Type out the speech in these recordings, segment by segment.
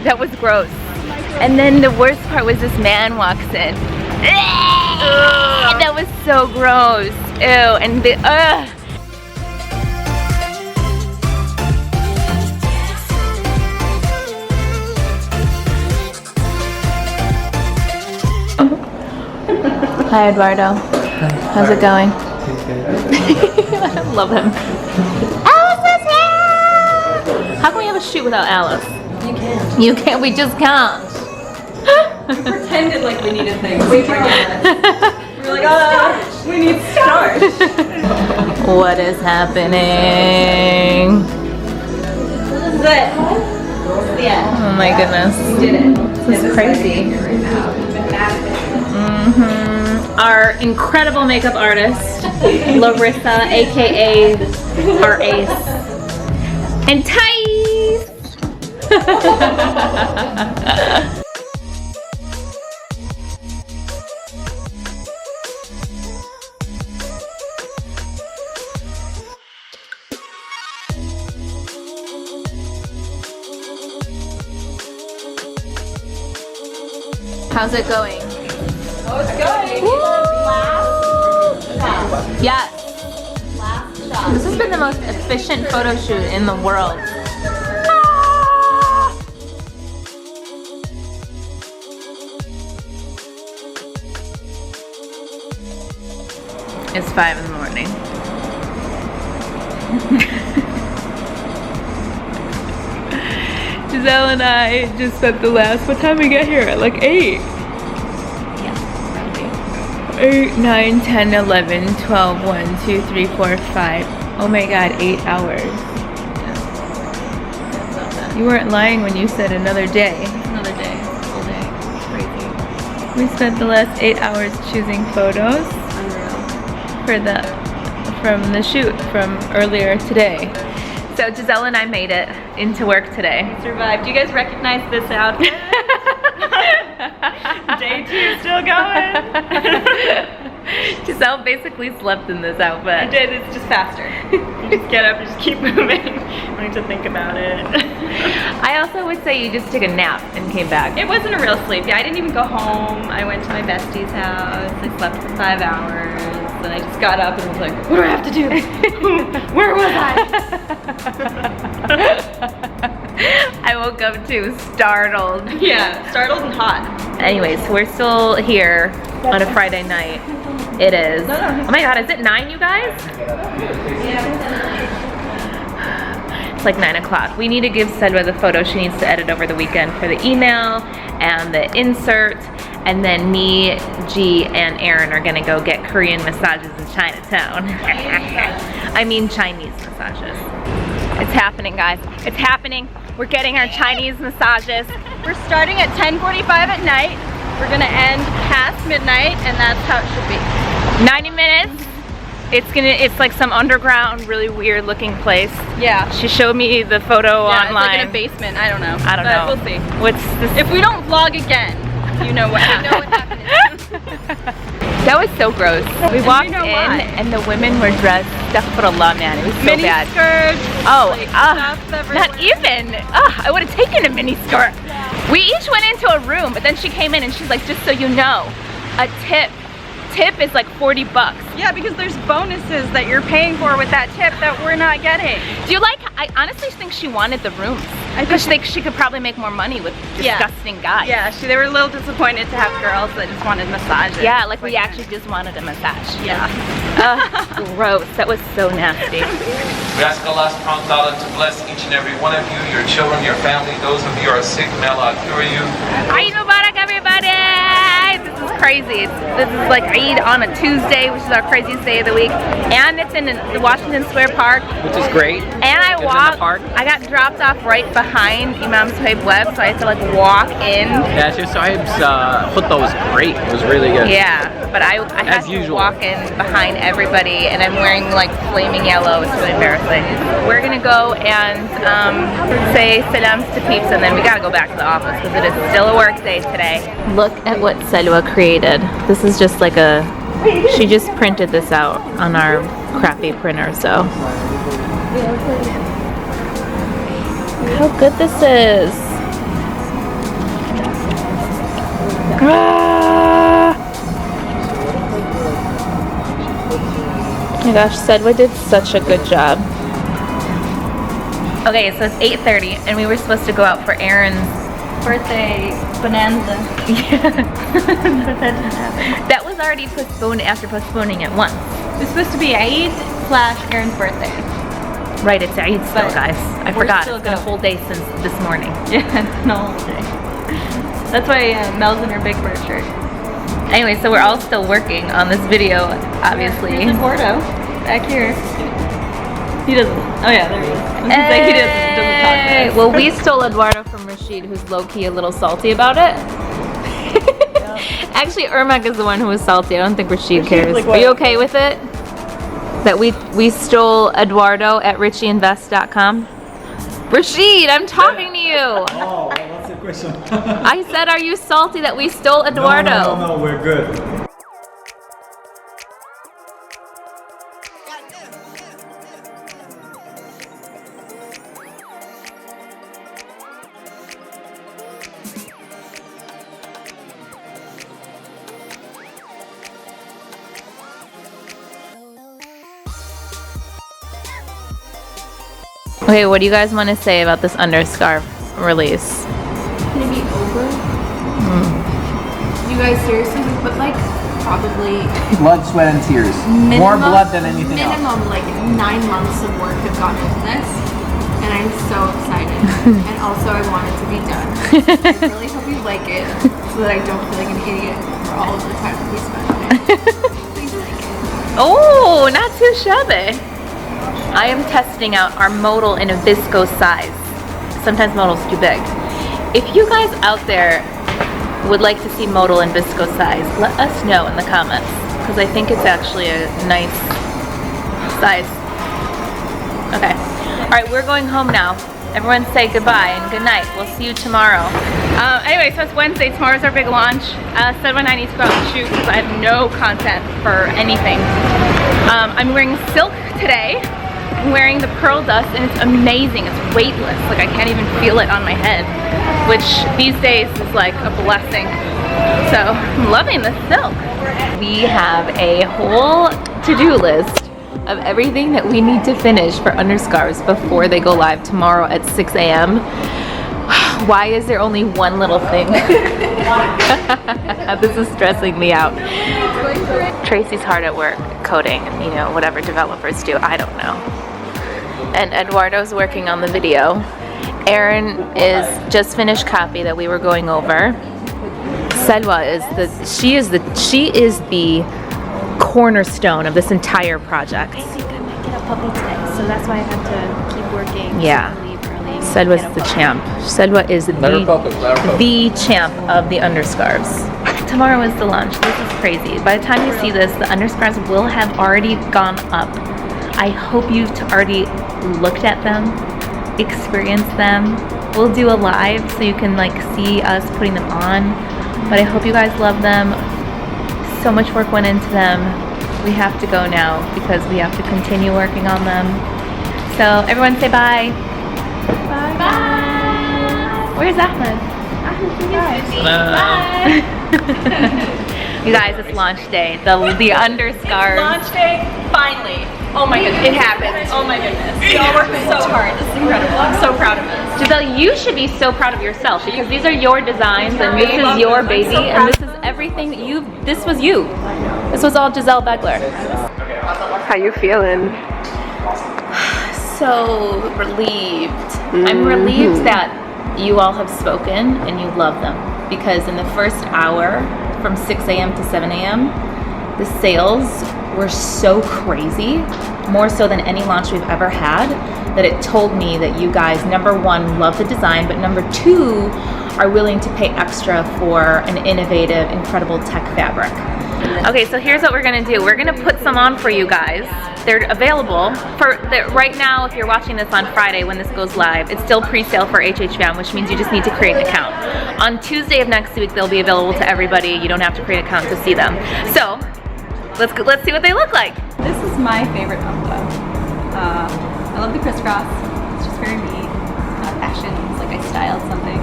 That was gross. And then the worst part was this man walks in. That was so gross. Ew. And the Hi Eduardo. How's it going? I love him. Alice is here! How can we have a shoot without Alice? You can't. You can't, we just can't. We pretended like we needed things. We were like, we need starch. What is happening? This is it. Yeah. Oh my goodness. We did it. This is crazy. Our incredible makeup artist, Larissa, aka our ace. And Thais! How's it going? Oh, it's going. Yes. This has been the most efficient photo shoot in the world. It's 5 in the morning. Giselle and I just spent the last, what time we get here? At like 8. 8, 9, 10, 11, 12, 1, 2, 3, 4, 5. Oh my god, 8 hours. You weren't lying when you said another day. Another day. Full day. Crazy. We spent the last 8 hours choosing photos Unreal. from the shoot from earlier today. So Giselle and I made it into work today. We survived. Do you guys recognize this outfit? Day 2 still going. Giselle basically slept in this outfit. I did. It's just faster. You just get up and just keep moving. I don't need to think about it. I also would say you just took a nap and came back. It wasn't a real sleep. Yeah, I didn't even go home. I went to my bestie's house. I slept for 5 hours. Then I just got up and was like, what do I have to do? Where was I? I woke up too startled. Yeah, startled and hot. Anyways, we're still here on a Friday night. It is. Oh my god, is it 9, you guys? It's like 9 o'clock. We need to give Sedwa the photo she needs to edit over the weekend for the email and the insert. And then me, G, and Aaron are gonna go get Korean massages in Chinatown. I mean Chinese massages. It's happening, guys. It's happening. We're getting our Chinese massages. We're starting at 10:45 at night. We're gonna end past midnight, and that's how it should be. 90 minutes. It's like some underground, really weird looking place. Yeah. She showed me the photo online. It's like in a basement. I don't know. I don't know. We'll see. What's this? If we don't vlog again, you know what happened. That was so gross. We walked know in why. and the women were dressed, astaghfirullah, man, it was so Mini bad. skirts. Oh, like, stuff everywhere. not even. I would have taken a mini skirt. We each went into a room, but then she came in and she's like, just so you know, a tip is like 40 bucks. Yeah, because there's bonuses that you're paying for with that tip that we're not getting. Do you like, I honestly think she wanted the rooms. I think she could probably make more money with disgusting guys. Yeah, they were a little disappointed to have girls that just wanted massages. Yeah, like we actually just wanted a massage. Yeah. Gross, that was so nasty. We ask Allah's prompt Allah to bless each and every one of you, your children, your family. Those of you who are sick, may Allah cure you. Eid Mubarak, everybody! This is crazy. This is like Eid on a Tuesday, which is our craziest day of the week. And it's in the Washington Square Park. Which is great. And I got dropped off right behind Imam Suhaib Web, so I had to like walk in. Yeah, Suhaib's khutbah was great. It was really good. Yeah, but I had to walk in behind everybody, and I'm wearing like flaming yellow. It's really embarrassing. We're gonna go and say salams to peeps, and then we gotta go back to the office because it is still a work day today. Look at what Selwa created. This is just like she just printed this out on our crappy printer, so. How good this is. gosh, Sedwa did such a good job. Okay, so it's 8:30 and we were supposed to go out for Aaron's Birthday bonanza. Yeah. But that didn't happen. That was already postponed after postponing it once. It's supposed to be Eid / Aaron's birthday. Right, it's Eid still, But guys. I we're forgot. still It's been a going. whole day since this morning. Yeah, no whole day. That's why Mel's in her Big Bird shirt. Anyway, so we're all still working on this video, obviously. Here's Eduardo back here. He doesn't. Oh yeah, there he is. I was gonna say he doesn't talk to us. Well, we stole Eduardo from Rashid, who's low-key a little salty about it. Actually, Ermac is the one who was salty. I don't think Rashid cares. like, Are you okay with it? That we stole Eduardo at richieinvest.com? Rashid, I'm talking to you. Oh, what's the question? I said, are you salty that we stole Eduardo? No, we're good. Okay, what do you guys want to say about this underscarf release? Gonna be over. You guys seriously, we put like probably Blood, sweat, and tears. More blood than anything else. minimum like 9 months of work have gone into this, and I'm so excited. And also, I want it to be done. I really hope you like it, so that I don't feel like an idiot for all of the time that we spent on it. Please like it. Oh, not too shabby. I am testing out our modal in a viscose size. Sometimes modal's too big. If you guys out there would like to see modal in viscose size, let us know in the comments, because I think it's actually a nice size. Okay. Alright, we're going home now. Everyone say goodbye and good night. We'll see you tomorrow. Anyway, so it's Wednesday. Tomorrow's our big launch. Said when I need to go out and shoot because I have no content for anything. I'm wearing silk today. I'm wearing the pearl dust and it's amazing. It's weightless. Like I can't even feel it on my head, which these days is like a blessing. So I'm loving the silk. We have a whole to-do list of everything that we need to finish for Underscarves before they go live tomorrow at 6 a.m. Why is there only one little thing? This is stressing me out. Tracy's hard at work coding, you know, whatever developers do, I don't know. And Eduardo's working on the video. Erin is just finished copy that we were going over. Selwa is the cornerstone of this entire project. I think I might get a puppy today, so that's why I have to keep working. Yeah. Leave early. Selwa's the champ. Selwa is the champ of the Underscarves. Tomorrow is the launch. This is crazy. By the time you see this, the Underscarves will have already gone up. I hope you've already looked at them, experienced them. We'll do a live so you can like see us putting them on. But I hope you guys love them. So much work went into them. We have to go now because we have to continue working on them. So everyone say bye. Bye. Bye. Where's Ahmed? Bye. You guys, it's launch day. The Underscarves. Launch day, finally. Oh my goodness. It happened. Oh my goodness. We all worked so hard. This is incredible. I'm so proud of us. Giselle, you should be so proud of yourself because these are your designs and this is your baby and this is everything that this was you. This was all Giselle Begler. How you feeling? So relieved. I'm relieved that you all have spoken and you love them because in the first hour from 6 a.m. to 7 a.m. the sales were so crazy, more so than any launch we've ever had, that it told me that you guys, number one, love the design, but number two, are willing to pay extra for an innovative, incredible tech fabric. Okay, so here's what we're gonna do. We're gonna put some on for you guys. They're available right now. If you're watching this on Friday when this goes live, it's still pre-sale for HHFam, which means you just need to create an account. On Tuesday of next week, they'll be available to everybody. You don't have to create an account to see them. So let's see what they look like. This is my favorite combo. I love the crisscross. It's just very neat. Fashion. It's like I styled something.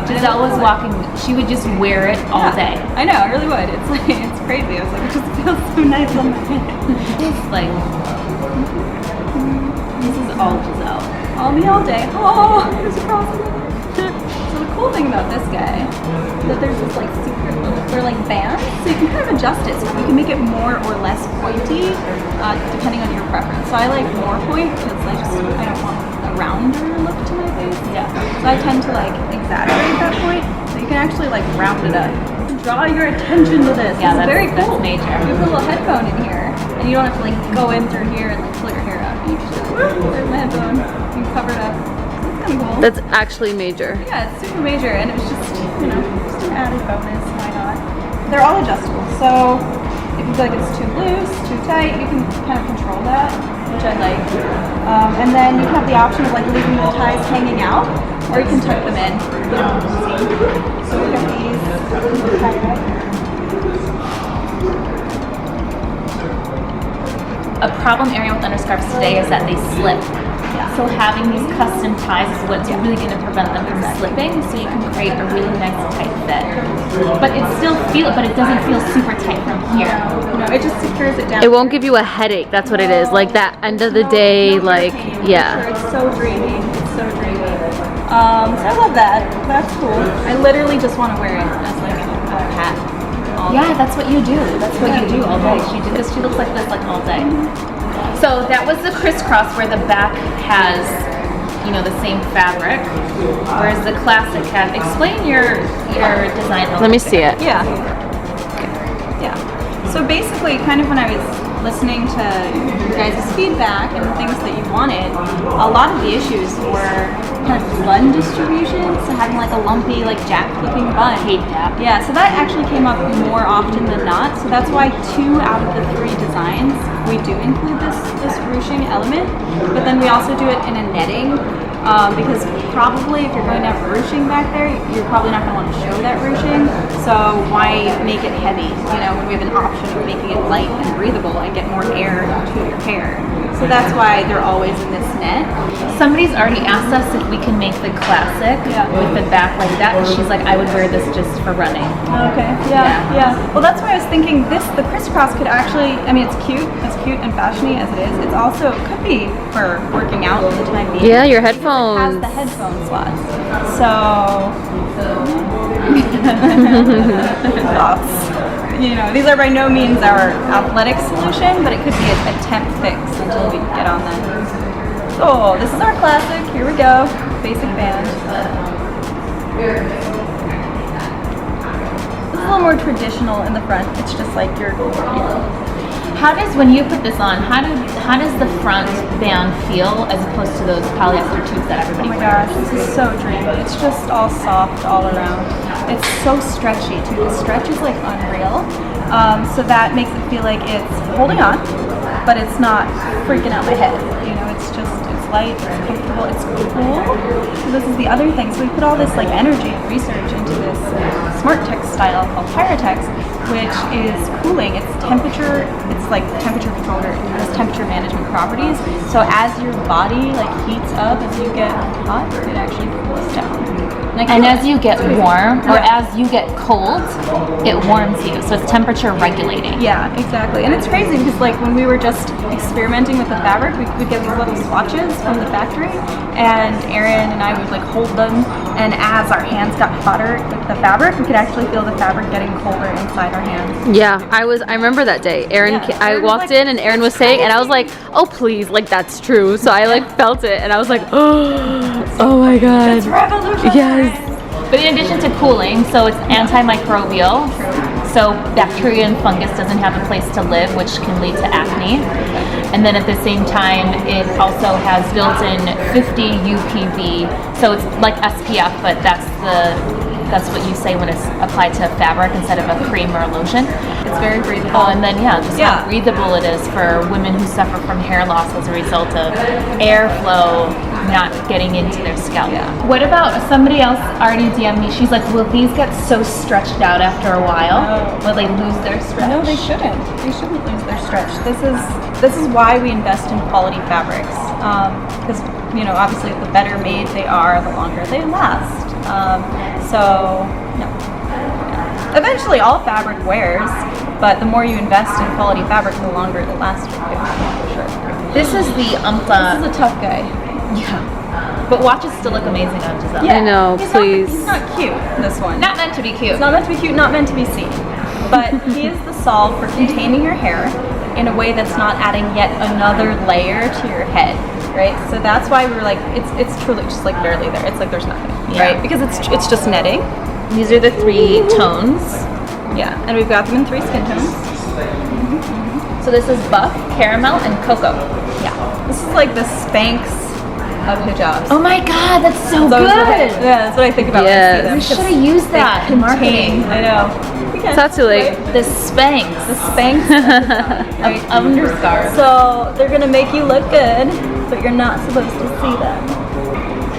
Giselle was walking, she would just wear it all day. I know, I really would. It's like, it's crazy. I was like, it just feels so nice on my head. It's like, this is all Giselle. All me all day. Oh, there's a cross. So the cool thing about this guy is that there's this like secret little, they're like bands, so you can kind of adjust it. So you can make it more or less pointy, depending on your preference. So I like more point because I don't want a rounder look to my face. Yeah. So I tend to like exaggerate that point. So you can actually like round it up. Draw your attention to this. Yeah, it's very cool. That's major. You put a little headphone in here, and you don't have to like go in through here and like pull your hair out. You just there's my headphone. You can cover it up. It's kind of cool. That's actually major. Yeah, it's super major, and it was just, you know, just an added bonus. Why not? They're all adjustable, so if you feel like it's too loose, too tight, you can kind of control that, which I like. And then you can have the option of like leaving the ties hanging out, or you can tuck them in. You know, so we got these. A problem area with underscarves today is that they slip. So having these custom ties is what's really going to prevent them from slipping, so you can create a really nice tight fit. But it doesn't feel super tight from here. No, it just secures it down. It won't give you a headache. That's what it is. Like that end of the day, like, yeah. Sure, it's so dreamy. It's so dreamy. So I love that. That's cool. I literally just want to wear it as like a hat. Yeah, that's what you do. That's what you do all day. She looks like this like all day. So that was the crisscross where the back has, you know, the same fabric, whereas the classic has. Explain your design. Let me see it. Yeah. Yeah. So basically, kind of when I was listening to your guys' feedback and the things that you wanted, a lot of the issues were kind of bun distribution, so having like a lumpy, like jack-looking bun. I hate that. Yeah, so that actually came up more often than not. So that's why 2 out of the 3 designs we do include this ruching element, but then we also do it in a netting. Because probably if you're going to have ruching back there, you're probably not going to want to show that ruching. So why make it heavy? You know, when we have an option of making it light and breathable and get more air to your hair. So that's why they're always in this net. Somebody's already asked us if we can make the classic with the back like that, and she's like, I would wear this just for running. Okay. Yeah. Well, that's why I was thinking the crisscross could actually, I mean, it's cute and fashiony as it is. It's also, it could be for working out for the time being. Yeah, your headphones. It has the headphone slots. So, thoughts. You know, these are by no means our athletic solution, but it could be a temp fix until we get on that. So, this is our classic. Here we go. Basic band. This is a little more traditional in the front. It's just like your, How does, when you put this on, how does the front band feel as opposed to those polyester tubes that everybody oh my wears? gosh, this is so dreamy. It's just all soft all around. It's so stretchy too. The stretch is like unreal. So that makes it feel like it's holding on, but it's not freaking out my head. You know, it's light, it's comfortable, it's cool. So this is the other thing. So we put all this like energy and research into this smart textile called Pyrotex, which is cooling. It's temperature. It's like temperature controller. It has temperature management properties. So as your body like heats up, as you get hot, it actually cools down. And as you get warm, or as you get cold, it warms you. So it's temperature regulating. Yeah, exactly. And it's crazy because like when we were just experimenting with the fabric, we would get these little swatches from the factory, and Erin and I would like hold them, and as our hands got hotter with the fabric, we could actually feel the fabric getting colder inside our hands. Yeah, I remember that day. I walked in and Erin was saying, and I was like, oh please, like that's true. So I like felt it, and I was like, oh my god. It's revolutionary. Yes. But in addition to cooling, so it's antimicrobial. So bacteria and fungus doesn't have a place to live, which can lead to acne. And then at the same time, it also has built-in 50 UPV. So it's like SPF, but that's what you say when it's applied to fabric instead of a cream or a lotion. It's very breathable. And then how breathable it is for women who suffer from hair loss as a result of airflow not getting into their scalp. Yeah. What about somebody else already DM'd me? She's like, will these get so stretched out after a while? No. Will they lose their stretch? No, they shouldn't. They shouldn't lose their stretch. This is why we invest in quality fabrics. Because you know, obviously, the better made they are, the longer they last. So, no. Eventually, all fabric wears, but the more you invest in quality fabric, the longer it'll last for sure. This is the This Umpta. is a tough guy. Yeah. But watches still look amazing on Giselle. I know, he's please. He's not cute, this one. Not meant to be cute. It's not meant to be cute, not meant to be seen. But he is the solve for containing your hair in a way that's not adding yet another layer to your head, right? So that's why we were like, it's truly just like barely there. It's like there's nothing, right? Because it's just netting. These are the 3 tones. Yeah, and we've got them in 3 skin tones. So this is buff, caramel, and cocoa. Yeah, this is like the Spanx of hijabs. Oh my god, that's so Those are good! the- Yeah, that's what I think about Yes. when I see them. We should have used They that in marketing. I know. It's not too late. The Spanx. The Spanx right? of Underscarves. So they're gonna make you look good, but you're not supposed to see them.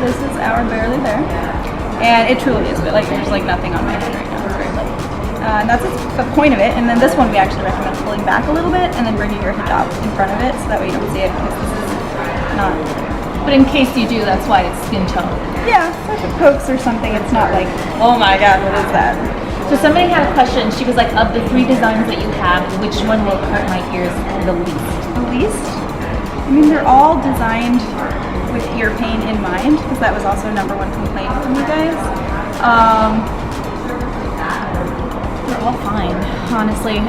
This is our barely there, and it truly is. But like there's like nothing on my head right now. It's very light, and that's the point of it. And then this one we actually recommend pulling back a little bit and then bringing your hijab in front of it, so that way you don't see it because this is not. But in case you do, that's why it's skin tone. Yeah, it's like a pokes or something. It's not like, oh my god, what is that? So somebody had a question. She was like, of the 3 designs that you have, which one will hurt my ears the least? The least? I mean, they're all designed with ear pain in mind, because that was also #1 complaint from you guys. They're all fine, honestly.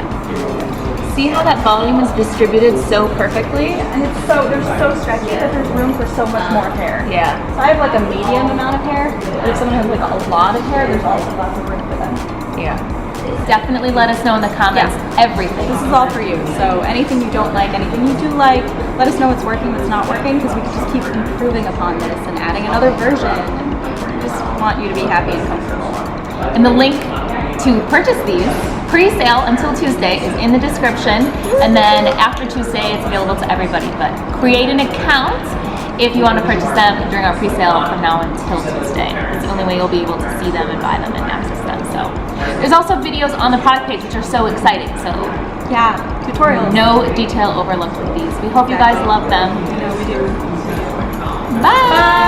See how that volume is distributed so perfectly? And they're so stretchy that there's room for so much more hair. Yeah. So I have like a medium amount of hair, but if someone has like a lot of hair, there's also lots of room for them. Yeah. Definitely let us know in the comments everything. This is all for you. So anything you don't like, anything you do like, let us know what's working, what's not working, because we can just keep improving upon this and adding another version. We just want you to be happy and comfortable. And the link to purchase these pre-sale until Tuesday is in the description, and then after Tuesday it's available to everybody. But create an account if you want to purchase them during our pre-sale from now until Tuesday. It's the only way you'll be able to see them and buy them and access them. So there's also videos on the product page, which are so exciting. So Yeah, tutorials. no detail overlooked with these. We hope you guys love them. No, we do. Bye.